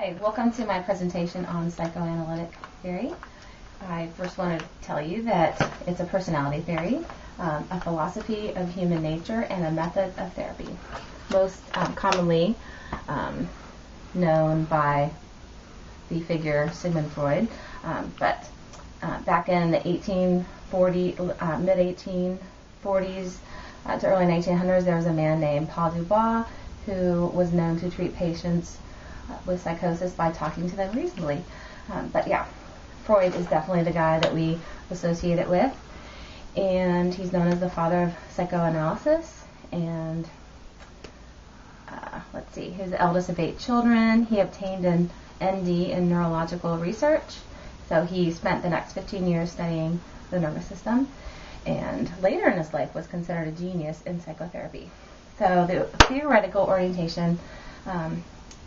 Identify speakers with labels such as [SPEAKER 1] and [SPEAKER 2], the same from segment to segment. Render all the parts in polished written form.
[SPEAKER 1] Hi, welcome to my presentation on psychoanalytic theory. I first want to tell you that it's a personality theory, a philosophy of human nature, and a method of therapy. Most commonly known by the figure Sigmund Freud, but back in the mid-1840s to early 1900s, there was a man named Paul Dubois who was known to treat patients with psychosis by talking to them reasonably. But yeah, Freud is definitely the guy that we associate it with, and he's known as the father of psychoanalysis. And let's see, he was the eldest of 8 children. He obtained an ND in neurological research, so he spent the next 15 years studying the nervous system, and later in his life was considered a genius in psychotherapy. So the theoretical orientation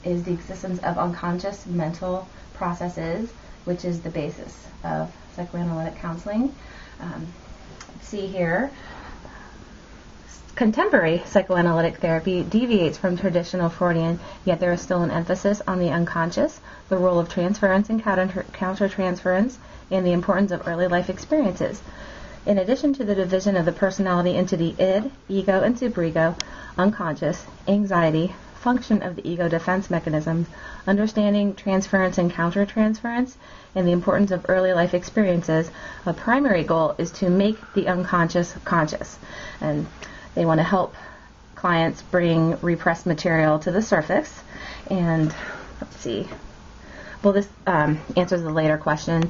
[SPEAKER 1] is the existence of unconscious mental processes, which is the basis of psychoanalytic counseling. Let's see here. Contemporary psychoanalytic therapy deviates from traditional Freudian, yet there is still an emphasis on the unconscious, the role of transference and countertransference, and the importance of early life experiences. In addition to the division of the personality into the id, ego, and superego, unconscious, anxiety, function of the ego defense mechanisms, understanding transference and countertransference, and the importance of early life experiences, a primary goal is to make the unconscious conscious. And they want to help clients bring repressed material to the surface. And let's see. Well, this answers the later question.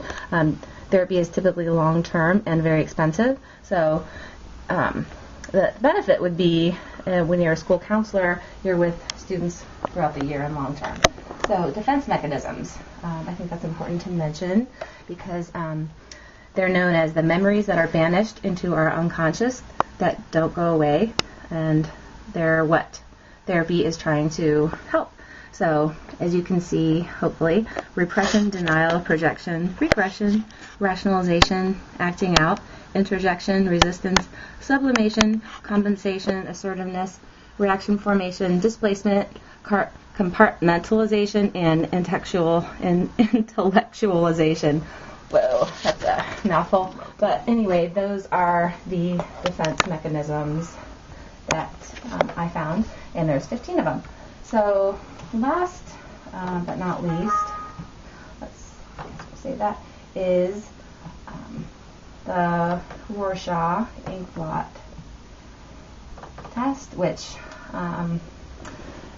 [SPEAKER 1] Therapy is typically long-term and very expensive. So the benefit would be when you're a school counselor, you're with students throughout the year and long-term. So defense mechanisms, I think that's important to mention because they're known as the memories that are banished into our unconscious that don't go away, and they're what therapy is trying to help. So, as you can see, hopefully, repression, denial, projection, regression, rationalization, acting out, interjection, resistance, sublimation, compensation, assertiveness, reaction formation, displacement, compartmentalization, and intellectualization. Whoa, that's a mouthful. But anyway, those are the defense mechanisms that I found, and there's 15 of them. So last but not least, let's say that is the Rorschach ink blot test, which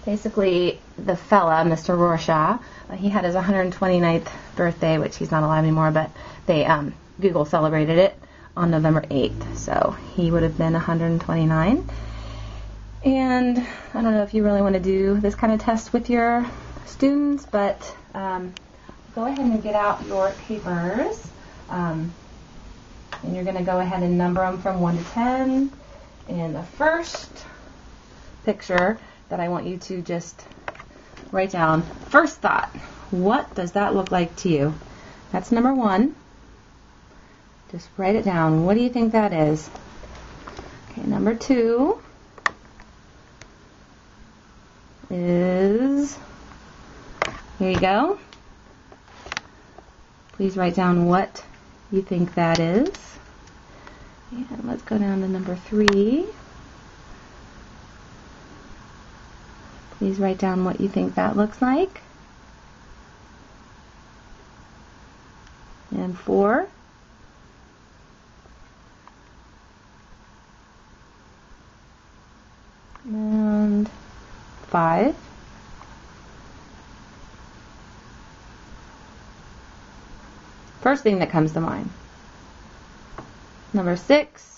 [SPEAKER 1] basically the fella, Mr. Rorschach, he had his 129th birthday, which he's not alive anymore, but they Google celebrated it on November 8th, so he would have been 129. And I don't know if you really want to do this kind of test with your students, but go ahead and get out your papers, and you're going to go ahead and number them from 1 to 10. And the first picture that I want you to just write down, first thought, what does that look like to you? That's number 1. Just write it down. What do you think that is? Okay, number 2 is, here you go. Please write down what you think that is. And let's go down to number 3. Please write down what you think that looks like. And 4. And 5. First thing that comes to mind. Number 6.